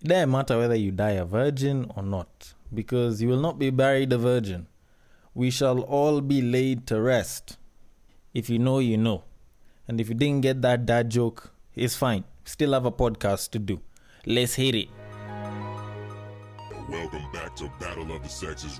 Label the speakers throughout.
Speaker 1: doesn't matter whether you die a virgin or not, because you will not be buried a virgin. We shall all be laid to rest. If you know, you know. And if you didn't get that dad joke, it's fine. Still have a podcast to do. Let's hit it.
Speaker 2: Welcome back to Battle of the Sexes.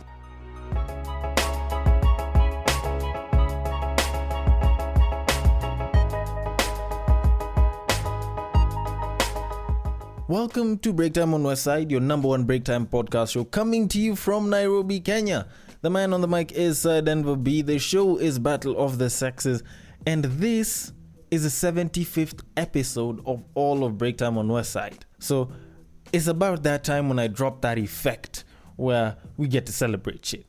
Speaker 1: Welcome to Break Time on Westside, your number one break time podcast show, coming to you from Nairobi, Kenya. The man on the mic is Denver B. The show is Battle of the Sexes, and this is the 75th episode of all of Break Time on Westside. So it's about that time when I drop that effect where we get to celebrate shit.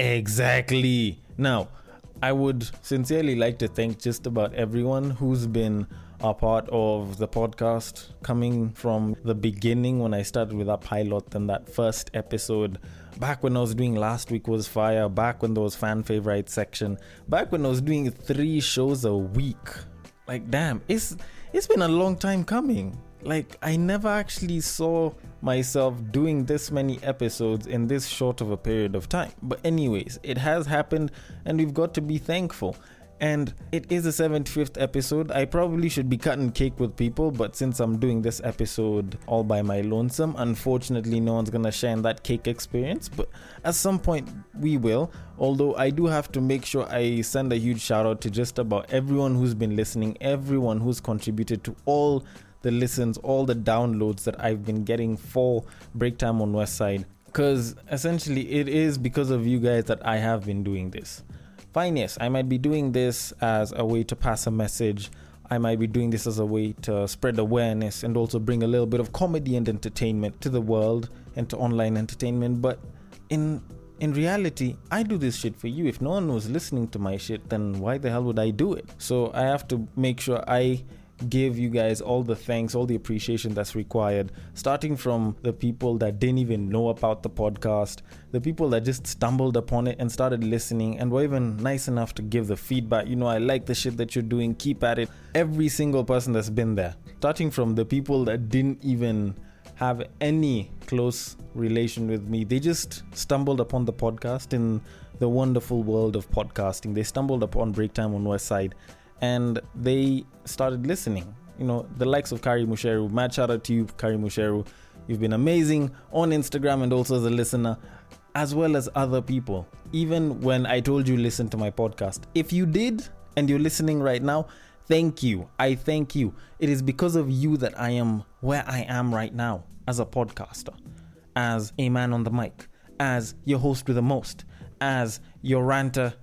Speaker 1: Exactly. Now, I would sincerely like to thank just about everyone who's been a part of the podcast, coming from the beginning when I started with that pilot and that first episode, back when I was doing Last Week Was Fire, back when there was fan favorite section, back when I was doing 3 shows a week. Like, damn, it's been a long time coming. Like, I never actually saw myself doing this many episodes in this short of a period of time. But anyways, it has happened and we've got to be thankful. And it is the 75th episode. I probably should be cutting cake with people, but since I'm doing this episode all by my lonesome, unfortunately no one's gonna share in that cake experience. But at some point we will. Although I do have to make sure I send a huge shout out to just about everyone who's been listening, everyone who's contributed to all the listens, all the downloads that I've been getting for Break Time on Westside, because essentially it is because of you guys that I have been doing this. Fine, yes, I might be doing this as a way to pass a message. I might be doing this as a way to spread awareness and also bring a little bit of comedy and entertainment to the world and to online entertainment. But in reality, I do this shit for you. If no one was listening to my shit, then why the hell would I do it? So I have to make sure I give you guys all the thanks, all the appreciation that's required, starting from the people that didn't even know about the podcast, the people that just stumbled upon it and started listening and were even nice enough to give the feedback. You know, I like the shit that you're doing, keep at it. Every single person that's been there, starting from the people that didn't even have any close relation with me, they just stumbled upon the podcast in the wonderful world of podcasting. They stumbled upon Break Time on Westside and they started listening. You know, the likes of Kari Musheru. Mad shout out to you, Kari Musheru. You've been amazing on Instagram and also as a listener, as well as other people. Even when I told you listen to my podcast, if you did and you're listening right now, thank you. I thank you. It is because of you that I am where I am right now as a podcaster, as a man on the mic, as your host with the most, as your ranter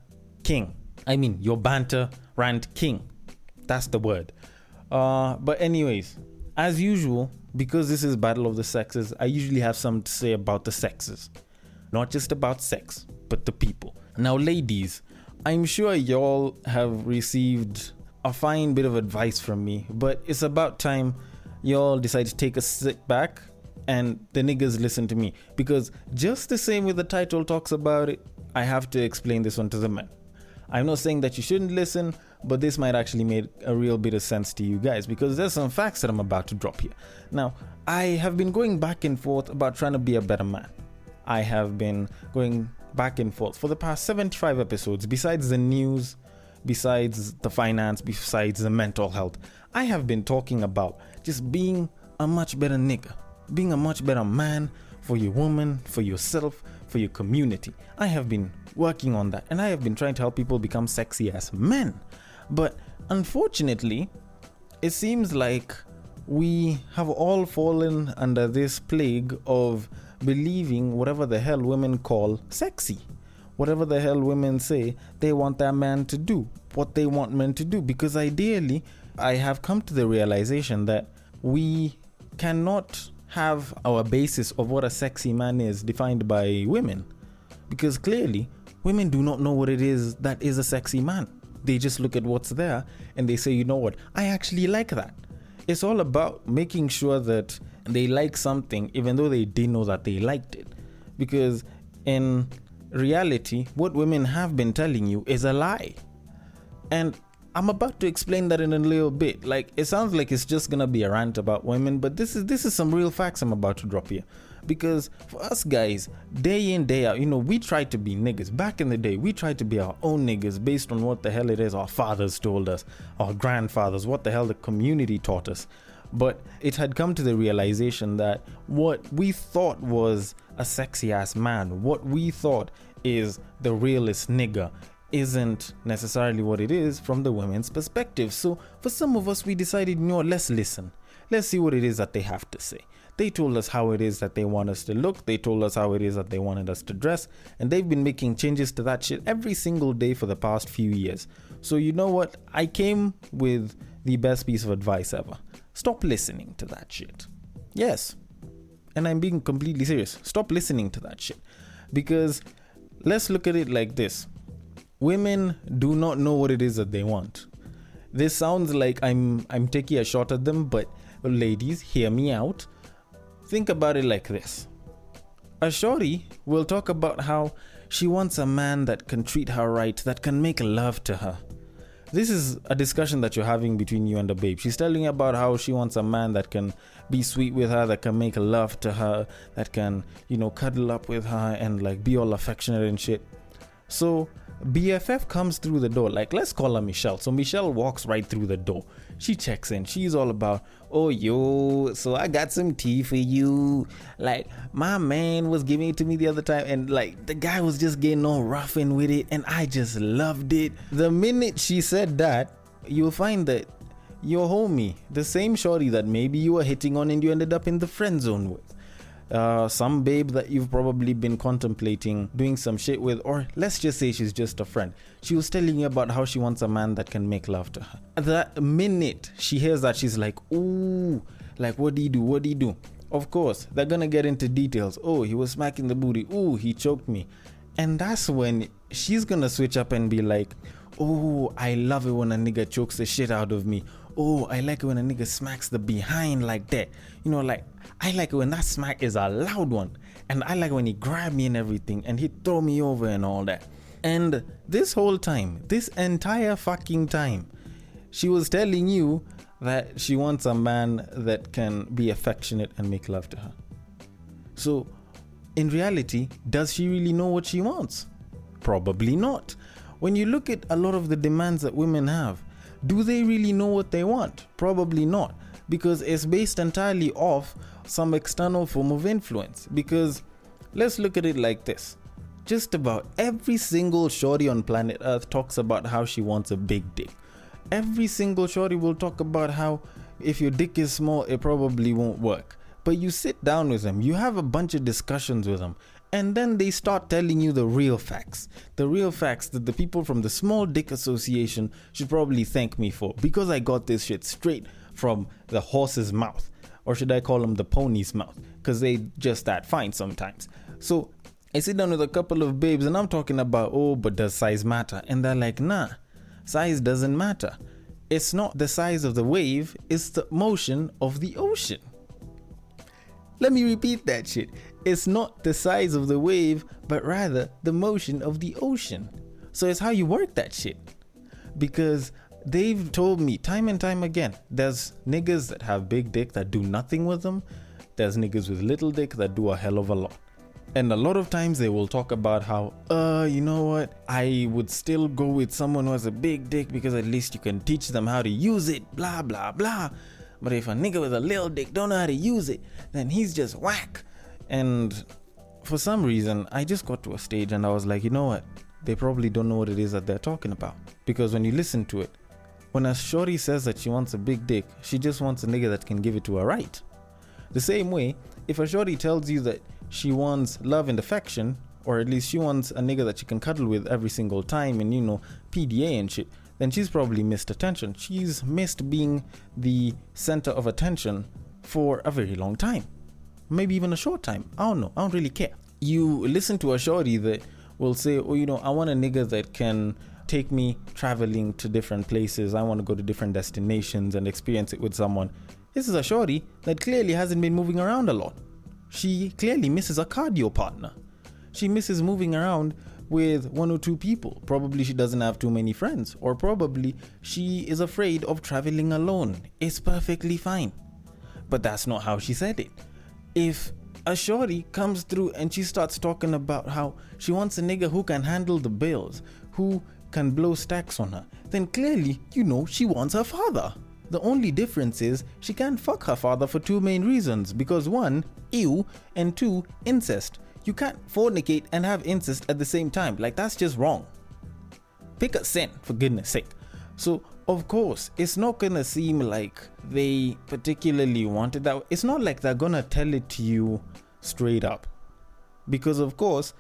Speaker 1: king. I mean, your banter rant king. That's the word. But anyways, as usual, because this is Battle of the Sexes, I usually have something to say about the sexes. Not just about sex, but the people. Now, ladies, I'm sure y'all have received a fine bit of advice from me, but it's about time y'all decide to take a sit back and the niggas listen to me. Because just the same way the title talks about it, I have to explain this one to the men. I'm not saying that you shouldn't listen, but this might actually make a real bit of sense to you guys because there's some facts that I'm about to drop here. Now, I have been going back and forth about trying to be a better man. I have been going back and forth for the past 75 episodes. Besides the news, besides the finance, besides the mental health, I have been talking about just being a much better nigga, being a much better man for your woman, for yourself, for your community. I have been working on that and I have been trying to help people become sexy as men. But unfortunately, it seems like we have all fallen under this plague of believing whatever the hell women call sexy. Whatever the hell women say they want their man to do, what they want men to do. Because ideally, I have come to the realization that we cannot have our basis of what a sexy man is defined by women. Because clearly, women do not know what it is that is a sexy man. They just look at what's there and they say, you know what, I actually like that. It's all about making sure that they like something even though they didn't know that they liked it. Because in reality, what women have been telling you is a lie. And I'm about to explain that in a little bit. Like, it sounds like it's just gonna be a rant about women, but this is some real facts I'm about to drop here. Because for us guys, day in, day out, we tried to be niggas. Back in the day, we tried to be our own niggas based on what the hell it is our fathers told us, our grandfathers, what the hell the community taught us. But it had come to the realization that what we thought was a sexy ass man, what we thought is the realest nigga, isn't necessarily what it is from the women's perspective. So for some of us, we decided, let's listen. Let's see what it is that they have to say. They told us how it is that they want us to look. They told us how it is that they wanted us to dress. And they've been making changes to that shit every single day for the past few years. So you know what? I came with the best piece of advice ever. Stop listening to that shit. Yes. And I'm being completely serious. Stop listening to that shit. Because let's look at it like this. Women do not know what it is that they want. This sounds like I'm taking a shot at them, but ladies, hear me out. Think about it like this. A shorty will talk about how she wants a man that can treat her right, that can make love to her. This is a discussion that you're having between you and the babe. She's telling you about how she wants a man that can be sweet with her, that can make love to her, that can, cuddle up with her and like be all affectionate and shit. So BFF comes through the door. Like, let's call her Michelle. So Michelle walks right through the door. She checks in. She's all about, oh, yo, so I got some tea for you. Like, my man was giving it to me the other time. And like, the guy was just getting all roughing with it. And I just loved it. The minute she said that, you'll find that your homie, the same shorty that maybe you were hitting on and you ended up in the friend zone with, some babe that you've probably been contemplating doing some shit with, or let's just say she's just a friend. She was telling you about how she wants a man that can make love to her. The minute she hears that, she's like, ooh, like, what do you do? What do you do? Of course, they're gonna get into details. Oh, he was smacking the booty. Ooh, he choked me. And that's when she's gonna switch up and be like, oh, I love it when a nigga chokes the shit out of me. Oh, I like it when a nigga smacks the behind like that. Like, I like it when that smack is a loud one. And I like it when he grabbed me and everything and he throw me over and all that. And this whole time, this entire fucking time, she was telling you that she wants a man that can be affectionate and make love to her. So, in reality, does she really know what she wants? Probably not. When you look at a lot of the demands that women have, do they really know what they want? Probably not, because it's based entirely off some external form of influence. Because let's look at it like this. Just about every single shorty on planet Earth talks about how she wants a big dick. Every single shorty will talk about how if your dick is small, it probably won't work. But you sit down with them, you have a bunch of discussions with them, and then they start telling you the real facts. The real facts that the people from the Small Dick Association should probably thank me for, because I got this shit straight from the horse's mouth. Or should I call them the pony's mouth? Because they just that fine sometimes. So I sit down with a couple of babes and I'm talking about, oh, but does size matter? And they're like, nah, size doesn't matter. It's not the size of the wave, it's the motion of the ocean. Let me repeat that shit. It's not the size of the wave, but rather the motion of the ocean. So it's how you work that shit. Because they've told me time and time again, there's niggas that have big dick that do nothing with them. There's niggas with little dick that do a hell of a lot. And a lot of times they will talk about how, you know what, I would still go with someone who has a big dick because at least you can teach them how to use it, blah, blah, blah. But if a nigga with a little dick don't know how to use it, then he's just whack. And for some reason, I just got to a stage and I was like, you know what? They probably don't know what it is that they're talking about. Because when you listen to it, when a shorty says that she wants a big dick, she just wants a nigga that can give it to her right. The same way, if a shorty tells you that she wants love and affection, or at least she wants a nigga that she can cuddle with every single time and, PDA and shit, then she's probably missed attention. She's missed being the center of attention for a very long time. Maybe even a short time. I don't know. I don't really care. You listen to a shorty that will say, oh, I want a nigga that can take me traveling to different places. I want to go to different destinations and experience it with someone. This is a shorty that clearly hasn't been moving around a lot. She clearly misses a cardio partner. She misses moving around with one or two people. Probably she doesn't have too many friends, or probably she is afraid of traveling alone. It's perfectly fine. But that's not how she said it. If a shorty comes through and she starts talking about how she wants a nigga who can handle the bills, who can blow stacks on her, then clearly, she wants her father. The only difference is she can't fuck her father for two main reasons. Because one, ew, and two, incest. You can't fornicate and have incest at the same time. Like, that's just wrong. Pick a sin, for goodness sake. So, of course, it's not gonna seem like they particularly wanted that. It's not like they're gonna tell it to you straight up. Because, of course,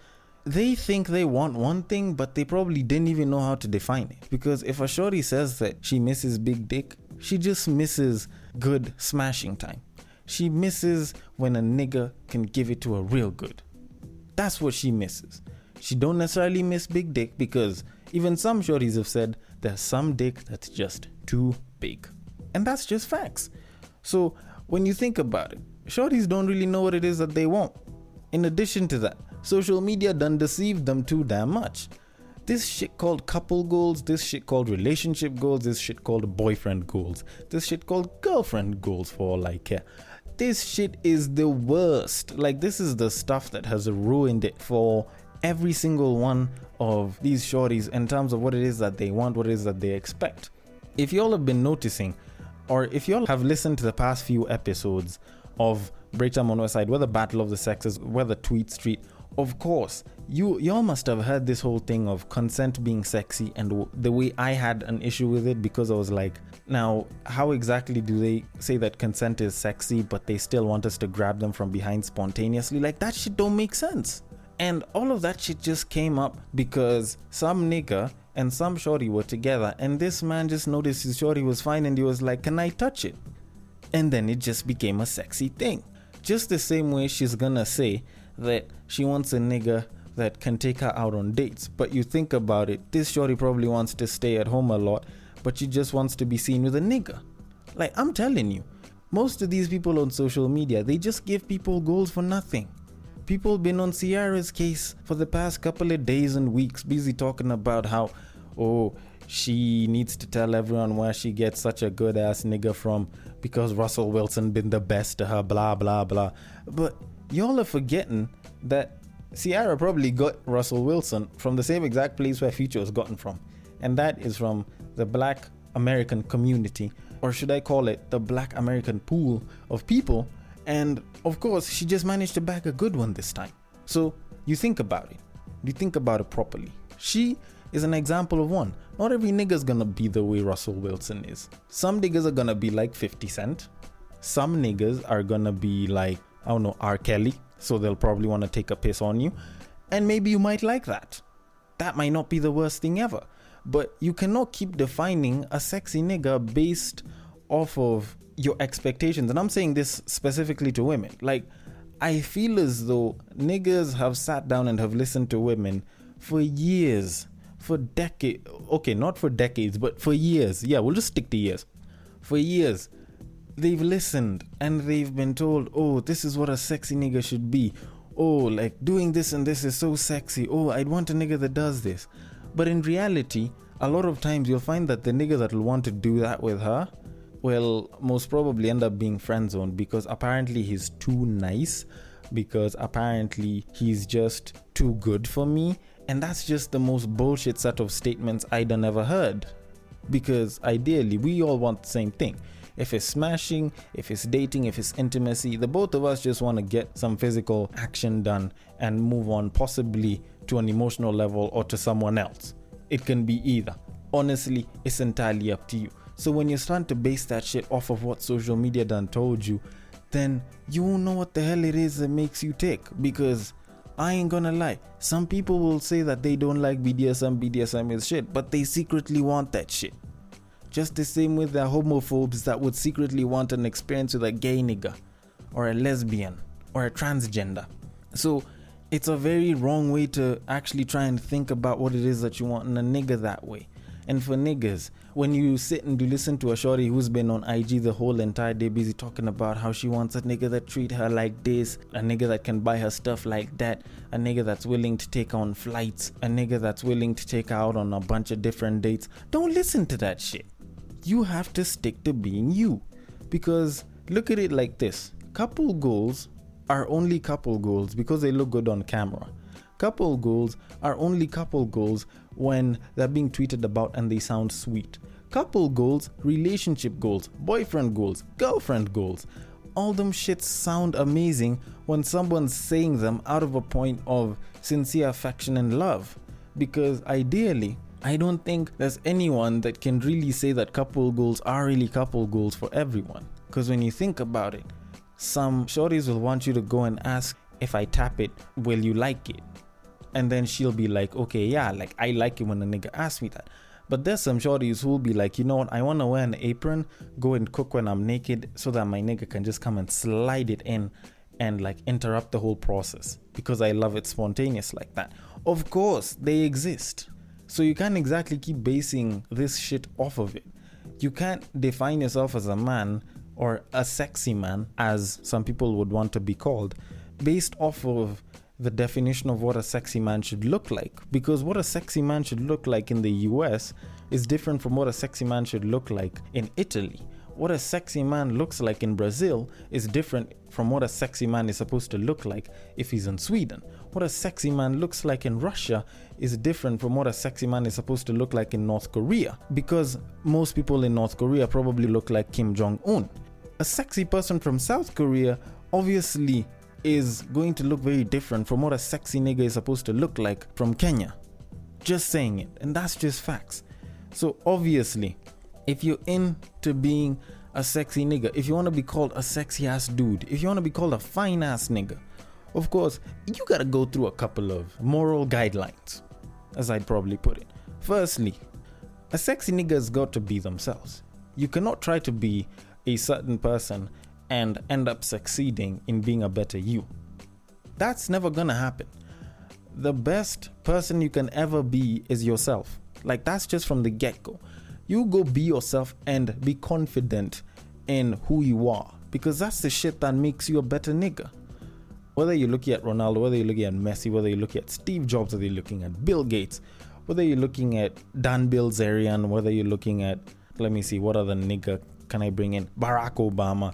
Speaker 1: they think they want one thing, but they probably didn't even know how to define it. Because if a shorty says that she misses big dick, she just misses good smashing time. She misses when a nigga can give it to her real good. That's what she misses. She don't necessarily miss big dick, because even some shorties have said there's some dick that's just too big. And that's just facts. So when you think about it, shorties don't really know what it is that they want. In addition to that, social media done deceived them too damn much. This shit called couple goals, this shit called relationship goals, this shit called boyfriend goals, this shit called girlfriend goals, for all I care. This shit is the worst. Like, this is the stuff that has ruined it for every single one of these shorties in terms of what it is that they want, what it is that they expect. If y'all have been noticing, or if y'all have listened to the past few episodes of Breaktime on West Side, whether Battle of the Sexes, whether Tweet Street, of course, y'all must have heard this whole thing of consent being sexy, and the way I had an issue with it, because I was like, now, how exactly do they say that consent is sexy, but they still want us to grab them from behind spontaneously? Like, that shit don't make sense. And all of that shit just came up because some nigga and some shorty were together, and this man just noticed his shorty was fine, and he was like, can I touch it? And then it just became a sexy thing. Just the same way she's gonna say that she wants a nigga that can take her out on dates. But you think about it, this shorty probably wants to stay at home a lot, but she just wants to be seen with a nigga. Like, I'm telling you, most of these people on social media, they just give people goals for nothing. People been on Ciara's case for the past couple of days and weeks, busy talking about how, she needs to tell everyone where she gets such a good ass nigga from because Russell Wilson been the best to her, blah blah blah. But y'all are forgetting that Ciara probably got Russell Wilson from the same exact place where Future was gotten from, and that is from the Black American community, or should I call it the Black American pool of people. And of course, she just managed to bag a good one this time. So you think about it. You think about it properly. She is an example of one. Not every nigga's gonna be the way Russell Wilson is. Some niggas are gonna be like 50 Cent. Some niggas are gonna be like, I don't know, R. Kelly. So they'll probably want to take a piss on you. And maybe you might like that. That might not be the worst thing ever. But you cannot keep defining a sexy nigga based off of your expectations. And I'm saying this specifically to women. Like, I feel as though niggas have sat down and have listened to women for years, for decades. Okay, not for decades, but for years. Yeah, we'll just stick to years. For years, they've listened and they've been told, oh, this is what a sexy nigga should be. Oh, like doing this and this is so sexy. Oh, I'd want a nigga that does this. But in reality, a lot of times you'll find that the nigga that will want to do that with her will most probably end up being friend zoned, because apparently he's too nice, because apparently he's just too good for me. And that's just the most bullshit set of statements I'd never heard. Because ideally, we all want the same thing. If it's smashing, if it's dating, if it's intimacy, the both of us just want to get some physical action done and move on, possibly to an emotional level or to someone else. It can be either. Honestly, it's entirely up to you. So when you're starting to base that shit off of what social media done told you, then you won't know what the hell it is that makes you tick. Because I ain't gonna lie, some people will say that they don't like BDSM is shit, but they secretly want that shit. Just the same way there are homophobes that would secretly want an experience with a gay nigga, or a lesbian, or a transgender. So it's a very wrong way to actually try and think about what it is that you want in a nigga that way. And for niggas, when you sit and you listen to a shorty who's been on IG the whole entire day busy talking about how she wants a nigga that treat her like this, a nigga that can buy her stuff like that, a nigga that's willing to take on flights, a nigga that's willing to take her out on a bunch of different dates, don't listen to that shit. You have to stick to being you. Because look at it like this. Couple goals are only couple goals because they look good on camera. Couple goals are only couple goals when they're being tweeted about and they sound sweet. Couple goals, relationship goals, boyfriend goals, girlfriend goals, all them shits sound amazing when someone's saying them out of a point of sincere affection and love. Because ideally, I don't think there's anyone that can really say that couple goals are really couple goals for everyone. Because when you think about it, some shorties will want you to go and ask, if I tap it, will you like it? And then she'll be like, okay, yeah, like I like it when a nigga asks me that. But there's some shorties who'll be like, you know what, I want to wear an apron, go and cook when I'm naked so that my nigga can just come and slide it in and like interrupt the whole process because I love it spontaneous like that. Of course, they exist. So you can't exactly keep basing this shit off of it. You can't define yourself as a man or a sexy man, as some people would want to be called, based off of the definition of what a sexy man should look like. Because what a sexy man should look like in the US is different from what a sexy man should look like in Italy. What a sexy man looks like in Brazil is different from what a sexy man is supposed to look like if he's in Sweden. What a sexy man looks like in Russia is different from what a sexy man is supposed to look like in North Korea. Because most people in North Korea probably look like Kim Jong-un. A sexy person from South Korea obviously is going to look very different from what a sexy nigga is supposed to look like from Kenya. Just saying it, and that's just facts. So obviously, if you're into being a sexy nigga, if you want to be called a sexy ass dude, if you want to be called a fine ass nigga, of course, you gotta go through a couple of moral guidelines, as I'd probably put it. Firstly, a sexy nigga's got to be themselves. You cannot try to be a certain person and end up succeeding in being a better you. That's never gonna happen. The best person you can ever be is yourself. Like, that's just from the get-go. You go be yourself and be confident in who you are, because that's the shit that makes you a better nigga. Whether you're looking at Ronaldo, whether you're looking at Messi, whether you're looking at Steve Jobs, whether you're looking at Bill Gates, whether you're looking at Dan Bilzerian, whether you're looking at, let me see, what other nigga can I bring in? Barack Obama.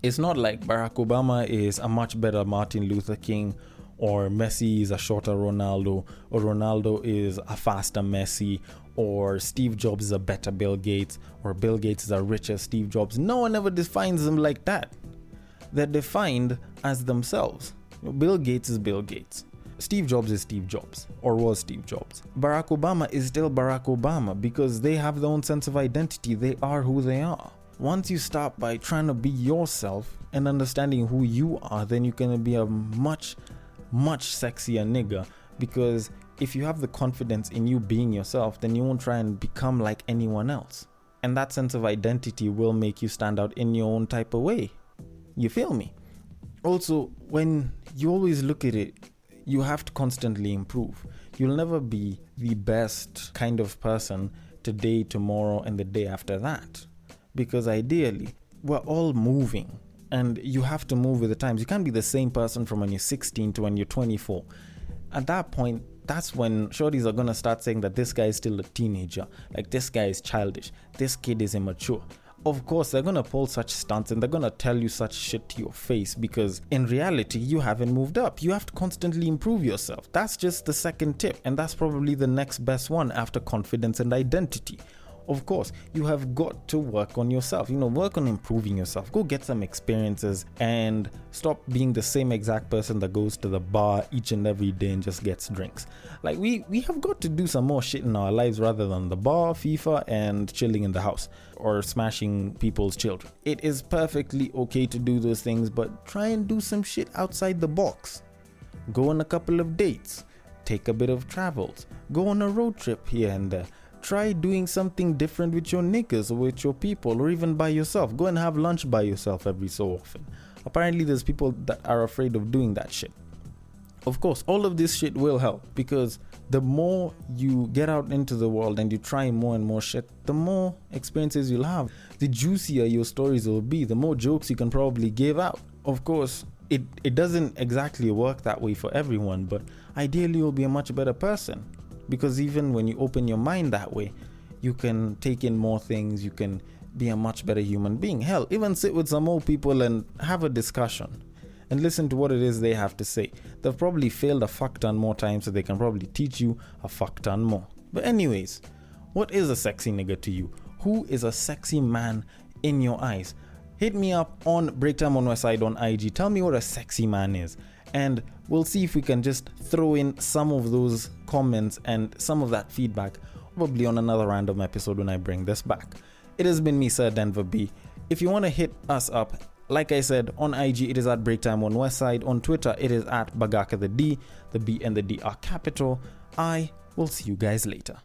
Speaker 1: It's not like Barack Obama is a much better Martin Luther King, or Messi is a shorter Ronaldo, or Ronaldo is a faster Messi, or Steve Jobs is a better Bill Gates, or Bill Gates is a richer Steve Jobs. No one ever defines them like that. They're defined as themselves. Bill Gates is Bill Gates. Steve Jobs is Steve Jobs, or was Steve Jobs. Barack Obama is still Barack Obama because they have their own sense of identity. They are who they are. Once you start by trying to be yourself and understanding who you are, then you can be a much sexier nigga, because if you have the confidence in you being yourself, then you won't try and become like anyone else. And that sense of identity will make you stand out in your own type of way. You feel me? Also, when you always look at it, you have to constantly improve. You'll never be the best kind of person today, tomorrow, and the day after that. Because ideally, we're all moving, and you have to move with the times. You can't be the same person from when you're 16 to when you're 24. At that point, that's when shorties are gonna start saying that this guy is still a teenager, like this guy is childish, this kid is immature. Of course, they're gonna pull such stunts and they're gonna tell you such shit to your face, because in reality, you haven't moved up. You have to constantly improve yourself. That's just the second tip, and that's probably the next best one after confidence and identity. Of course, you have got to work on yourself. Work on improving yourself. Go get some experiences and stop being the same exact person that goes to the bar each and every day and just gets drinks. Like, we have got to do some more shit in our lives rather than the bar, FIFA, and chilling in the house or smashing people's children. It is perfectly okay to do those things, but try and do some shit outside the box. Go on a couple of dates. Take a bit of travels. Go on a road trip here and there. Try doing something different with your niggas or with your people, or even by yourself. Go and have lunch by yourself every so often. Apparently there's people that are afraid of doing that shit. Of course, all of this shit will help, because the more you get out into the world and you try more and more shit, the more experiences you'll have. The juicier your stories will be, the more jokes you can probably give out. Of course, it doesn't exactly work that way for everyone, but ideally you'll be a much better person, because even when you open your mind that way, you can take in more things, you can be a much better human being. Hell, even sit with some old people and have a discussion and listen to what it is they have to say. They've probably failed a fuck ton more times, so they can probably teach you a fuck ton more. But anyways, what is a sexy nigga to you? Who is a sexy man in your eyes? Hit me up on Breaktime on Westside on IG. Tell me what a sexy man is, and we'll see if we can just throw in some of those comments and some of that feedback probably on another random episode when I bring this back. It has been me, Sir Denver B. If you want to hit us up, like I said, on IG it is at Breaktime on Westside. On Twitter it is at Bagaka the D. The B and the D are capital. I will see you guys later.